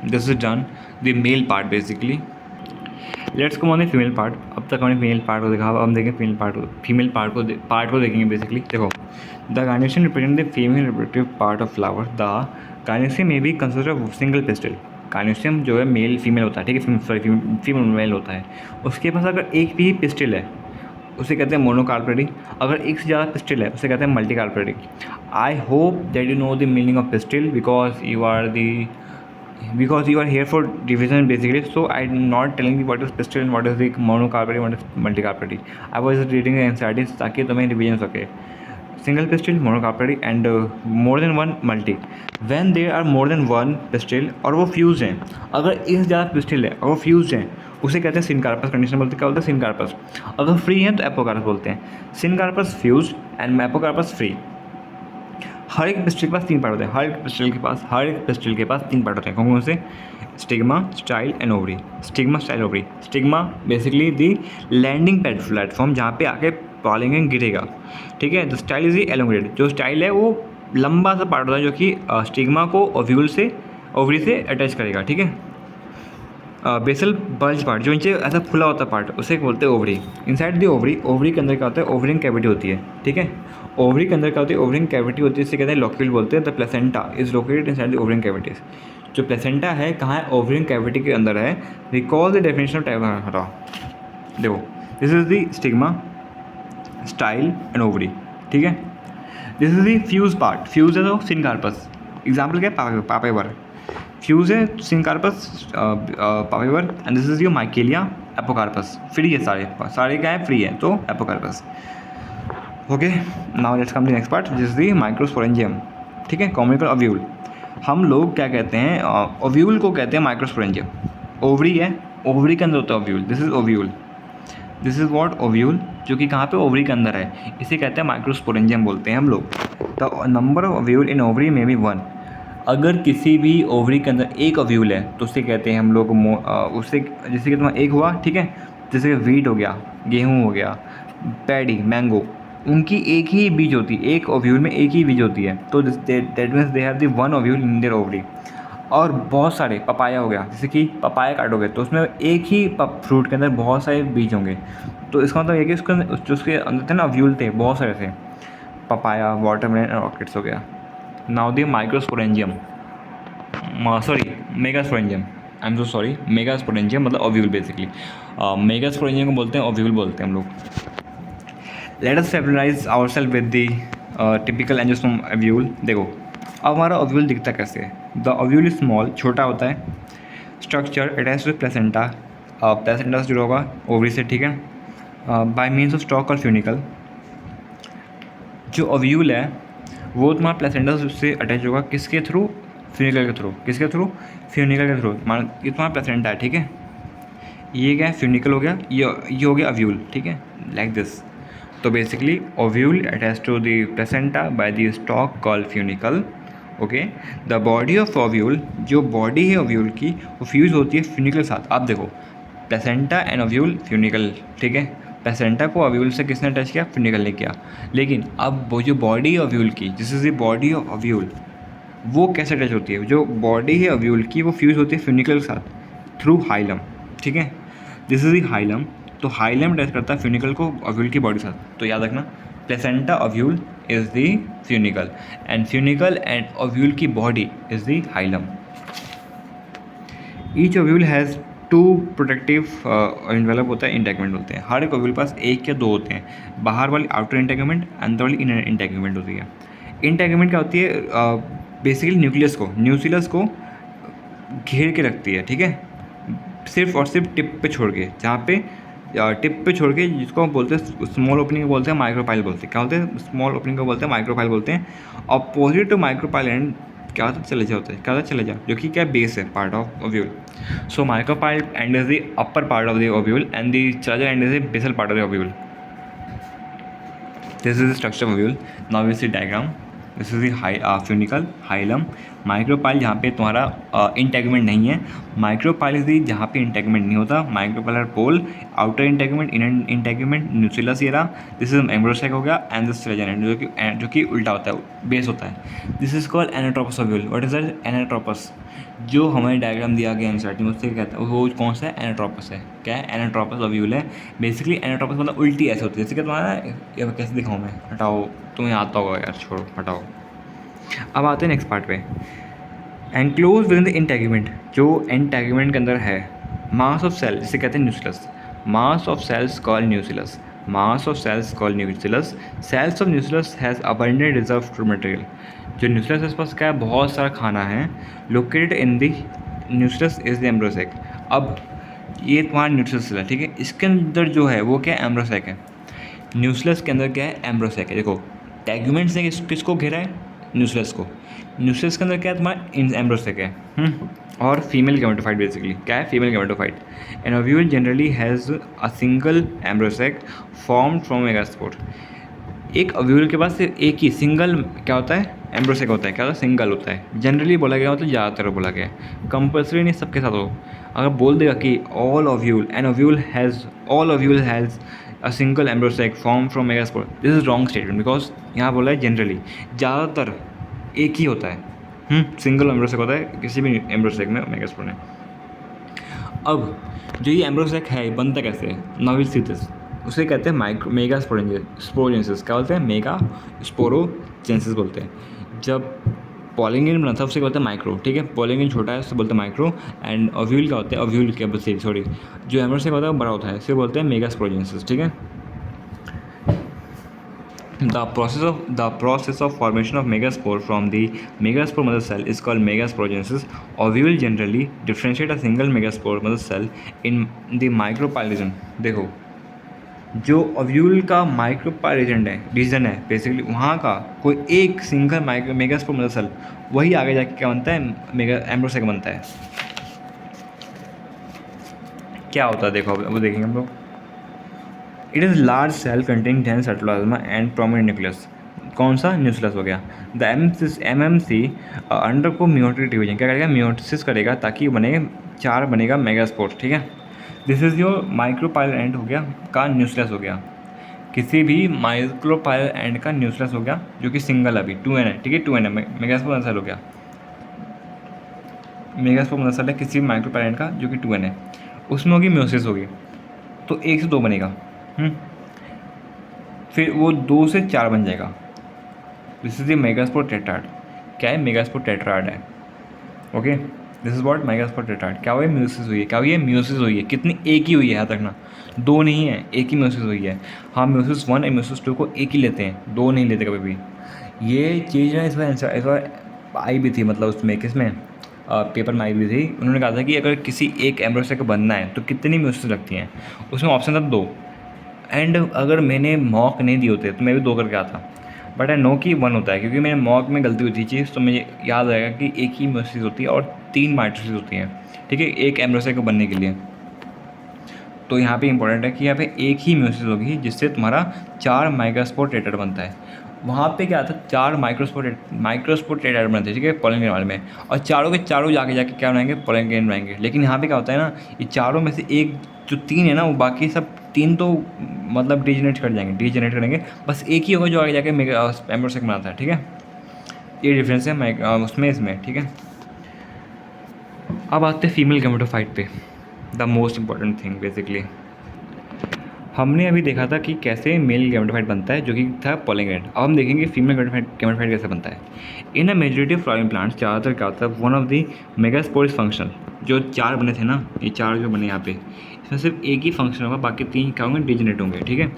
this is done the male part basically. Let's come on the female part. अब तक हमने फीमेल पार्ट को देखा, अब हम देखें फीमेल पार्ट को देखेंगे बेसिकली। देखो, the gynoecium represent the female reproductive part of flower. The gynoecium में भी consider of single pistil. Gynoecium जो है मेल फीमेल होता है, ठीक है, फीमेल मेल होता है। उसके पास अगर एक भी पिस्टल है उसे कहते हैं मोनोकार्पेडी। अगर एक से ज़्यादा पिस्टल है उसे कहते हैं multicarpellary. I hope that you know the meaning of pistil because you are here for division basically, so I'm not telling you what is pistol and what is the monocarpety, what is multicarpety. I was reading the NCERT ताकि तुम्हें revision सके। Single pistil monocarpellary and more than one multi. When there are more than one pistil और वो fuse हैं, अगर एक से ज़्यादा पिस्टिल है और वो फ्यूज हैं उसे कहते हैं सिनकार्पस कंडीशन बोलते हैं। क्या बोलते हैं? सिनकार्पस। अगर फ्री हैं तो एपोकार्पस बोलते हैं। Syncarpous fuse and apocarpous free. हर एक पिस्टिल के पास 3 पार्ट होते हैं। हर एक पिस्टिल के पास 3 पार्ट होते हैं। कौन कौन से? Stigma, style and ovary. Stigma, style, ovary. Stigma basically the landing platform जहाँ पे आके पॉलिनेशन गिरेगा, ठीक है। The style is the elongated. जो स्टाइल है वो लंबा सा पार्ट होता है जो कि स्टिग्मा को ओवरी से अटैच करेगा, ठीक है। बेसल बल्ज पार्ट जो नीचे ऐसा खुला होता है पार्ट उसे बोलते हैं ओवरी। इनसाइड दी ओवरी के अंदर क्या होता है? ओवरिंग कैविटी होती है, ठीक है। ओवरी के अंदर क्या होती है? ओवरिंग कैविटी होती है, इसे कहते हैं लॉक्यूल बोलते हैं। The placenta is located inside the ovarian cavities. जो प्लेसेंटा है कहाँ है? ओवरिंग कैविटी के अंदर है। Recall the definition of type. हटाओ, देखो, this is the stigma, style and ovary, ठीक है। This is the fuse part. Fuse है तो सिनकार्पस। एग्जाम्पल क्या है? पापेवर। फ्यूज है syncarpous, papaver and this is your michelia, apocarpous. Free है सारे क्या है? फ्री है, तो apocarpous. Okay, now let's come to next part this is the microsporangium, ठीक है। कॉम्युनिकल ओव्यूल। हम लोग क्या कहते हैं? ओव्यूल को कहते हैं माइक्रोस्पोरेंजियम। ओवरी है, ओवरी के अंदर होता है ovule. This is ovule. This is what? Ovule, जो कि कहाँ पे? ओवरी के अंदर है। इसे कहते हैं माइक्रोस्पोरेंजियम बोलते हैं हम लोग। The number of ovule in ovary में बी 1। अगर किसी भी ओवरी के अंदर एक ओव्यूल है तो उसे कहते हैं हम लोग उससे, जैसे कि तुम्हारा एक हुआ, ठीक है। जैसे वीट हो गया, गेहूँ हो गया, पैडी, मैंगो, उनकी एक ही बीज होती है। एक ओव्यूल में एक ही बीज होती है, तो that means they have the one ovule in their ovary. और बहुत सारे पपाया हो गया, जैसे कि पपाया काटोगे तो उसमें एक ही फ्रूट के अंदर बहुत सारे बीज होंगे, तो इसका मतलब ये कि उसके अंदर थे ना ओव्यूल थे बहुत सारे थे। पपाया, वाटरमेलन और ऑर्किड्स हो गया। Now the microsporangium, sorry megasporangium, I am so sorry, megasporangium मतलब ओव्यूल बेसिकली। मेगास्पोरेंजियम को बोलते हैं ओव्यूल बोलते हैं हम लोग। Let us familiarise ourselves with the typical angiosperm ovule. देखो अब हमारा ओव्यूल दिखता कैसे है? द ओव्यूल इज स्मॉल, छोटा होता है। Structure attach to placenta, placenta से जुड़ा होगा ओवरी से, ठीक है। बाय मीन्स ऑफ स्टॉक और फ्यूनिकल। जो ओव्यूल है वो तुम्हारा प्लेसेंटा से अटैच होगा, किसके थ्रू? फ्यूनिकल के थ्रू। किसके थ्रू? फ्यूनिकल के थ्रू। मान ये तुम्हारा प्लेसेंटा है, ठीक है। ये क्या है? फ्यूनिकल हो गया, ये हो गया ओव्यूल, ठीक है, लाइक दिस। तो basically ovule attach to the placenta by the stalk called funicle. Okay, the body of ovule, जो बॉडी है ओव्यूल की वो फ्यूज होती है फ्यूनिकल के साथ। आप देखो प्लेसेंटा एंड ओव्यूल फ्यूनिकल, ठीक है। प्लेसेंटा को ओव्यूल से किसने टच किया? फ्यूनिकल ने किया। लेकिन अब वो जो बॉडी है ओव्यूल की, this is the body of ovule, वो कैसे टच होती है? जो बॉडी है ओव्यूल की वो फ्यूज होती है फ्यूनिकल के साथ थ्रू हाइलम, ठीक है। This is the hilum. तो हाइलम टच करता है फ्यूनिकल को ओव्यूल की बॉडी के साथ। तो याद रखना placenta ovule is the funicle and funicle and ovule की body is the hilum. Each ovule has 2 protective envelope होता है, इंटेगमेंट होते हैं। हर एक ओव्यूल पास 1 या 2 होते हैं। बाहर वाली आउटर इंटेगमेंट, अंदर वाली इनर इंटेगमेंट होती है। इंटेगमेंट क्या होती है? बेसिकली न्यूक्लियस को घेर के रखती है, ठीक है। सिर्फ और सिर्फ टिप पे छोड़ के, जहाँ पे टिप पे छोड़ के, जिसको हम बोलते हैं स्मॉल ओपनिंग को बोलते हैं माइक्रोपाइल बोलते हैं। क्या बोलते हैं? स्मॉल ओपनिंग को बोलते हैं माइक्रोपाइल बोलते हैं। अपोजिट टू माइक्रोपाइल एंड क्या होता है? चले होता है। क्या होता है? चले जो कि क्या बेस है, part of ovule. So micropyle end is the upper part of the ovule and the chalaza end is the basal part of the ovule. This is the structure of ovule. Now we see diagram. This is the funicle, hilum, micropyle जहाँ पे तुम्हारा integument नहीं है। Micropyle is the जहाँ पे integument नहीं होता। Micropylar pole, outer integument, inner integument, nucellus area. This is embryo sac हो गया एंड दिस स्लेजन जो कि उल्टा होता है, बेस होता है। This is called anatropous ovule. What is that? Anatropous. जो हमें डायग्राम दिया गया एनसीईआरटी में उससे कहता है वो कौन सा है? एनाट्रोपस है। क्या है? एनाट्रोपस ओव्यूल है। बेसिकली एनाट्रोपस मतलब उल्टी ऐसे होती है, जैसे कि तुम्हारा, ये कैसे दिखाऊँ मैं? हटाओ, तुम्हें आता होगा यार, छोड़ो, हटाओ। अब आते हैं नेक्स्ट पार्ट पे। Enclose within the integument, जो इंटेगमेंट के अंदर है। मास ऑफ सेल जिसे कहते हैं nucellus. Mass of cells call nucellus. Mass of cells call nucellus. Cells of nucellus has abundant reserve food material. जो न्यूसिलस के पास क्या है? बहुत सारा खाना है। Located in the nucellus is the embryo sac. अब ये तुम्हारा न्यूसिलस है, ठीक है। इसके अंदर जो है वो क्या है? एम्ब्रोसाइक है। न्यूसिलस के अंदर क्या है? एम्ब्रोसाइक है। देखो टेगुमेंट से किसको घेरा है? न्यूक्लियस को। न्यूक्लियस के अंदर क्या है तुम्हारा? एम्ब्रोसेक है। और फीमेल गेमेटोफाइट बेसिकली क्या है? Female gametophyte. An ovule generally has a single embryo sac formed from megaspore. एक ओव्यूल के पास सिर्फ एक ही सिंगल क्या होता है? एम्ब्रोसेक होता है। क्या होता है? सिंगल होता है। जनरली बोला गया मतलब ज़्यादातर बोला गया है, कंपल्सरी नहीं सबके साथ हो। अगर बोल देगा कि all ovule has a single embryo sac form from megaspore, this is wrong statement because यहाँ बोला है जनरली, ज़्यादातर एक ही होता है। सिंगल एम्ब्रोसेक होता है किसी भी एम्ब्रोसेक में मेगास्पोर में। अब जो ये एम्ब्रोसेक है बनता कैसे है? Now will see this. उसे कहते हैं माइक्रो मेगा स्पोरोजेंसिस। क्या बोलते हैं? मेगा स्पोरोजेंसिस बोलते हैं। जब पॉलिंगेन बना था उसे बोलते हैं माइक्रो, ठीक है। पॉलिंगेन छोटा है उसे बोलते हैं माइक्रो। एंड ओव्यूल क्या होते हैं? ओव्यूल क्या बोलते? सॉरी, जो एम्ब्रोसेक होता है वो बड़ा होता है, उसे बोलते हैं मेगा स्पोरोजेंसिस, ठीक है। The process of formation of megaspore from the megaspore mother cell is called megasporogenesis. Ovule generally differentiate a single megaspore mother cell in the micropyle region. देखो, जो ओव्यूल का माइक्रोपाइल रीजन है बेसिकली वहाँ का कोई एक सिंगल मेगास्पोर मदर सेल वही आगे जाके क्या बनता है? मेगा एम्ब्रोसेक बनता है। क्या होता है देखो, अब वो देखेंगे हम लोग। It is large cell containing dense cytoplasm and prominent nucleus. कौन सा? न्यूक्लियस हो गया। The MMC undergo meiotic division क्या करेगा? मियोसिस करेगा ताकि बने 4 बनेगा मेगास्पोर, ठीक है। This is your micropyle and हो गया का न्यूक्लियस हो गया। किसी भी माइक्रोपाइल एंड का न्यूक्लियस हो गया जो कि सिंगल अभी 2n है, ठीक है। 2n है मेगास्पोर सेल हो गया। मेगास्पोर मदर सेल है किसी भी माइक्रोपाइल एंड का जो कि 2n है, उसमें होगी म्योसिस होगी तो 1 से 2 बनेगा। फिर वो 2 से 4 बन जाएगा। This is the megaspore tetrad. क्या है? मेगास्पोर टेट्राड है। Okay, this is what megaspore tetrad. क्या हुआ है? म्योसिस हुई है। क्या हुई है? म्योसिस हुई है। कितनी? एक ही हुई है, याद रखना, 2 नहीं है, एक ही म्योसिस हुई है। हाँ, म्योसिस 1 और म्योसिस 2 को एक ही लेते हैं, 2 नहीं लेते कभी भी। ये चीज़ ना इस बार आई भी थी, मतलब उसमें किसमें पेपर में आई भी थी। उन्होंने कहा था कि अगर किसी एक एम्ब्रोसेक बनना है तो कितनी म्योसिस लगती हैं। उसमें ऑप्शन था 2। एंड अगर मैंने मॉक नहीं दिए होते तो मैं भी 2 करके आता, बट आई नो कि 1 होता है क्योंकि मैंने मॉक में गलती हुई थी चीज़, तो मुझे याद आएगा कि एक ही म्योसिस होती है और 3 माइटोसिस होती हैं, ठीक है, एक एम्ब्रोसेक बनने के लिए। तो यहाँ पे इंपॉर्टेंट है कि यहाँ पे एक ही म्योसिस होगी जिससे तुम्हारा 4 माइक्रोस्पोर टेट्राड बनता है। वहाँ पे क्या था? 4 माइक्रोस्पोर टेट्राड बनते हैं, ठीक है, पॉलिन वाले में। और चारों के चारों जाके जाके क्या बनाएंगे? पॉलिन बनाएंगे। लेकिन यहाँ पे क्या होता है ना, ये चारों में से एक जो 3 है ना, वो बाकी सब 3 तो मतलब डीजनरेट करेंगे, बस एक ही होगा जो आगे जाके एम्ब्रोसेक बनाता है, ठीक है। ये डिफरेंस है उसमें इसमें, ठीक है। अब आते हैं फीमेल गेमेटोफाइट पे, the most important thing basically. हमने अभी देखा था कि कैसे मेल गेमेटोफाइट बनता है जो कि था पॉलिनेट। अब हम देखेंगे फीमेल गेमेटोफाइट कैसे बनता है। In a majority of flowering plants ज़्यादातर क्या होता है? One of the megaspore functional. जो 4 बने थे ना, ये 4 जो बने यहाँ पे, इसमें सिर्फ एक ही फंक्शन होगा, बाकी 3 क्या होंगे? डिजनरेट होंगे, ठीक है।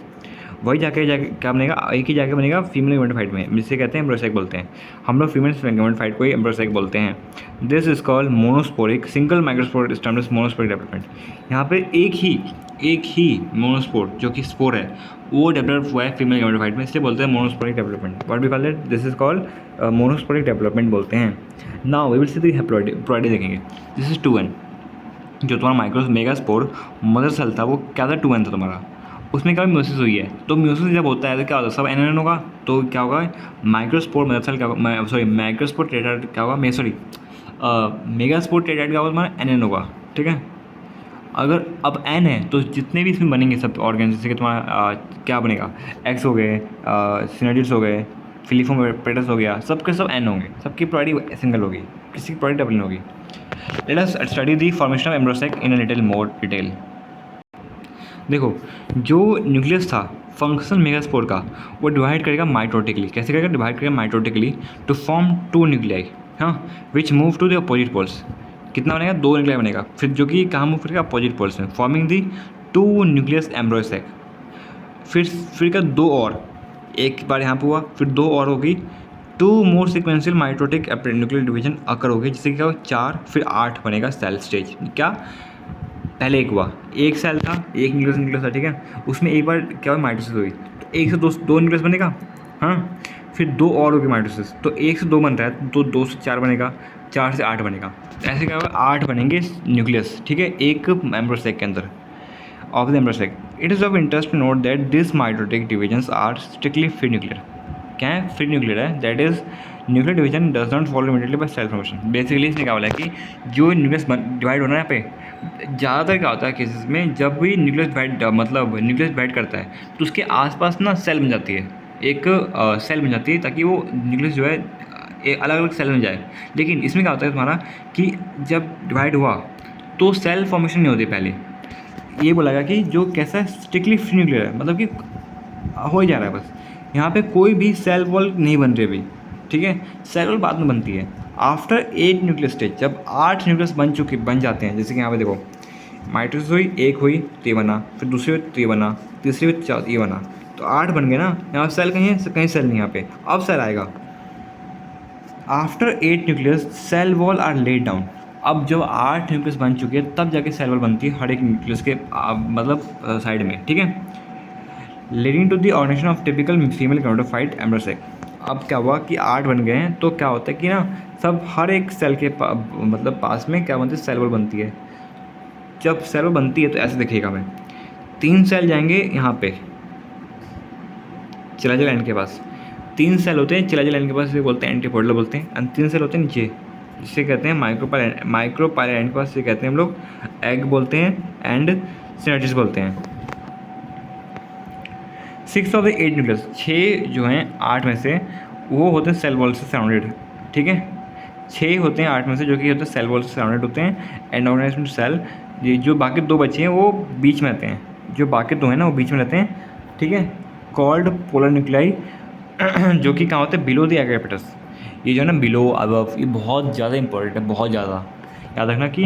वही जाके क्या बनेगा? एक ही जाके बनेगा फीमेल गेमेटोफाइट में, जिसे कहते हैं एम्ब्रोसेक बोलते हैं। हम लोग फीमेल गेमेटोफाइट को ही एम्ब्रोसेक बोलते हैं। This is called monosporic single microspore stemless monosporic development. यहाँ पे एक ही मोनोस्पोर जो कि स्पोर है वो डेवलप हुआ है फीमेल गेमेटोफाइट में, इसलिए बोलते हैं monosporic development. What we call it? This is called monosporic development बोलते हैं। Now we will see the haploidy देखेंगे। This is 2n। जो तुम्हारा मेगास्पोर मदर सेल था वो क्या था? 2n था तुम्हारा। उसमें क्या म्योसिस हुई है, तो म्योसिस जब होता है तो क्या होता है? सब एन होगा, तो क्या होगा? माइक्रोस्पोर मदर सेल क्या होगा? सॉरी, माइक्रोस्पोर टेट्राड क्या होगा? मेगास्पोर टेट्राड क्या होगा? तुम्हारा एन होगा, ठीक है। अगर अब एन है तो जितने भी इसमें बनेंगे सब ऑर्गेन, जैसे कि तुम्हारा क्या बनेगा? एक्स हो गए, सिनेडिल्स हो गए, फिलीफोम पेटस हो गया, सब के सब एन होंगे, सबकी प्रायोरिटी सिंगल होगी, किसी की प्रायोरिटी डबल होगी। Let us study the formation of embryo sac in a little more detail. देखो, जो न्यूक्लियस था फंक्शनल मेगास्पोर का, वो डिवाइड करेगा माइटोटिकली। कैसे करेगा? डिवाइड करेगा माइटोटिकली टू फॉर्म 2 न्यूक्लियाई, हाँ, which move to the opposite poles. कितना बनेगा? 2 न्यूक्लियाई बनेगा, फिर जो कि कहाँ मूव करेगा? अपोजिट पोल्स में, फॉर्मिंग दी 2 न्यूक्लियस एम्ब्रोसेक। फिर का 2 और, एक बार यहाँ पर हुआ, फिर 2 और होगी, 2 more sequential mitotic nuclear division occur होगी, जिससे क्या होगा? 4 फिर 8 बनेगा सेल स्टेज। क्या? पहले एक हुआ, एक सेल था, एक न्यूक्लियस था, ठीक है, उसमें एक बार क्या हुआ? माइटोसिस हुई, तो 1 से 2 न्यूक्लियस बनेगा, हाँ। फिर 2 और हो गए माइटोसिस, तो 1 से 2 बन रहा है तो 2 से 4 बनेगा, 4 से 8 बनेगा, ऐसे क्या होगा 8 बनेंगे न्यूक्लियस, ठीक है, एक एम्ब्रोसेक के अंदर of the embryo sac. It is of interest to note that this mitotic divisions are strictly free nuclear. क्या है? फ्री न्यूक्लियर है, that is nuclear division does not follow immediately by cell formation. Basically इसने क्या बोला है कि जो nucleus divide होना है यहाँ पे, ज़्यादातर क्या होता है केसेस में जब भी न्यूक्लियस डिवाइड मतलब न्यूक्लियस डिवाइड करता है तो उसके आसपास ना सेल बन जाती है, एक सेल बन जाती है ताकि वो न्यूक्लियस जो है अलग अलग सेल में जाए। लेकिन इसमें क्या होता है तुम्हारा कि जब डिवाइड हुआ तो सेल फॉर्मेशन नहीं होती पहले। ये बोला गया कि जो कैसा है स्ट्रिक्टली फ्री न्यूक्लियर है, मतलब कि हो ही जा रहा है बस, यहाँ पे कोई भी सेल वॉल नहीं बन रही अभी, ठीक है, सेल वॉल बाद में बनती है आफ्टर 8 न्यूक्लियस स्टेज, जब 8 न्यूक्लियस बन जाते हैं। जैसे कि यहाँ पे देखो माइटोसिस हुई, एक हुई तो ये बना, फिर दूसरी हुई तो ये बना, तीसरी हुई तो ये बना, तो 8 बन गए ना। यहाँ सेल कहीं है? कहीं सेल नहीं यहाँ पे, अब सेल आएगा after 8 nucleus cell wall are laid down. अब जब 8 न्यूक्लियस बन चुके हैं तब जाके सेल वॉल बनती है हर एक न्यूक्लियस के मतलब साइड में, ठीक है, leading to the organisation of typical female chromatophyte embryo sac. अब क्या हुआ कि 8 बन गए हैं तो क्या होता है कि ना सब हर एक सेल के मतलब पास में क्या बनती है, सेल वॉल बनती है। जब सेल वॉल बनती है तो ऐसे देखिएगा मैं 3 सेल जाएंगे यहाँ पे चिलाजिल एंड के पास, 3 सेल होते हैं चिलाजिल एंड के पास, ये बोलते हैं एंटीपोडल बोलते हैं, एंड 3 सेल होते हैं नीचे जिसे कहते हैं माइक्रोपाइल एंड के पास, ये कहते हैं हम लोग एग बोलते हैं एंड सिनेटिस बोलते हैं। 6 ऑफ द 8 न्यूक्लियस, 6 जो हैं 8 में से वो होते हैं सेल वॉल से सराउंडेड, ठीक है, 6 होते हैं 8 में से जो कि होते हैं सेल वॉल से सराउंडेड होते हैं, एंड ऑर्गेनाइजेशन सेल, ये जो बाकी 2 बचे हैं वो बीच में रहते हैं, जो बाकी 2 हैं ना वो बीच में रहते हैं, ठीक है, कॉल्ड पोलर न्यूक्लियाई जो कि कहाँ होते हैं बिलो द एग एपिटस। ये जो है ना बिलो अबव, ये बहुत ज़्यादा इंपॉर्टेंट है, बहुत ज़्यादा याद रखना कि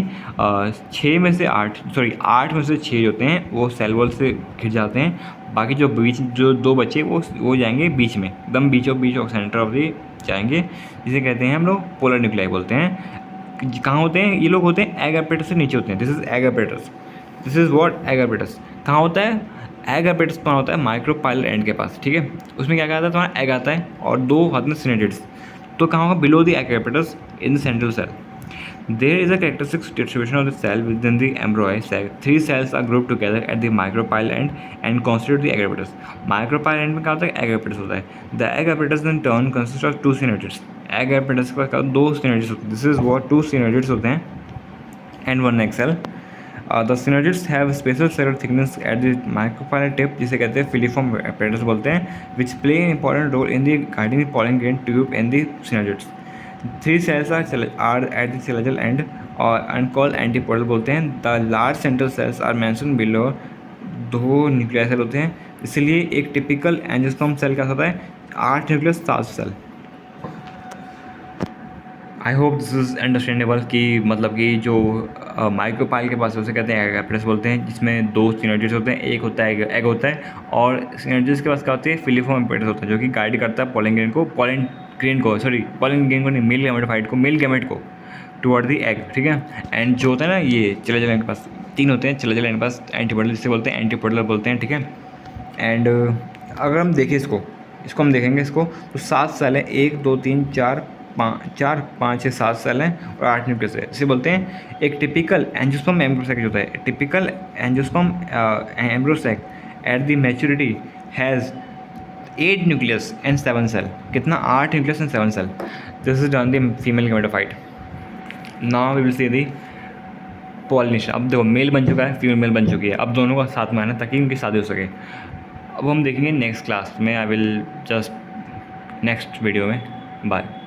6 में से 8 में से 6 होते हैं वो सेल वॉल से घिर जाते हैं, बाकी जो बीच जो 2 बचे वो जाएंगे बीच में, एकदम बीच ऑफ सेंटर ऑफ दी जाएंगे, जिसे कहते हैं हम लोग पोलर न्यूक्लियाई बोलते हैं। कहाँ होते हैं ये लोग? होते हैं एग एपिटस से नीचे होते हैं, this is egg apparatus, this is what egg apparatus. कहाँ होता है एग एपिटस? कहाँ होता है? माइक्रोपाइल एंड के पास, ठीक है, उसमें क्या आता है तुम्हारा एग आता है और 2 हाथ में सिनेटिड्स, तो कहाँ होगा? Below the egg apparatus in the central cell. There is a characteristic distribution of the cell within the embryo sac. 3 cells are grouped together at the micropyle end and constitute the egg apparatus. Micropyle end में क्या होता है? Egg apparatus होता है। The egg apparatus in turn consists of 2 synapses. Egg apparatus के पास क्या 2 synapses होते हैं। This is what 2 synapses होते हैं and 1 egg cell. The synapses have special cellular thickness at the micropyle tip, जिसे कहते हैं filiform apparatus बोलते हैं, which play an important role in the guiding the pollen grain tube in the synapses. 3 cells are at the cellulose end and called antipodal बोलते हैं। The large central cells are mentioned below। 2 nuclear cell होते हैं, इसलिए एक typical angiosperm cell क्या होता है? 8 nucleus 7 cell. I hope this is understandable कि मतलब कि जो माइक्रोपाइल के पास उसे कहते हैं एग एपिटस बोलते हैं, जिसमें 2 सिनेर्जिस होते हैं, एक होता है एग होता है, और सिनेर्जिस के पास क्या होती है? फिलिफॉर्म एपिटस होता है जो कि गाइड करता है पोलन ग्रेन को नहीं, मेल गैमेटोफाइट को, मेल गैमेट को टुवर्ड द एग, ठीक है। एंड जो होता है ना ये चिलाजिल के पास 3 होते हैं, चिलाजिल के पास एंटीपोडल जिसे बोलते हैं, एंटीपोडल बोलते हैं, ठीक है। एंड अगर हम देखें इसको हम देखेंगे इसको तो 7 सेल है, 1 2 3 4 5 6 7 सेल हैं और 8 न्यूक्लियस है, इसे बोलते हैं एक टिपिकल एंजियोस्पर्म एम्ब्रोसेक जो होता है। Typical angiosperm embryo sac at the maturity has 8 nucleus and 7 cell. कितना? 8 nucleus and 7 cell. This is done the female gametophyte. Now we will see the pollination. अब देखो मेल बन चुका है, फीमेल बन चुकी है, अब दोनों का साथ में आना ताकि उनकी शादी हो सके। अब हम देखेंगे नेक्स्ट क्लास में, I will just next video में। बाय।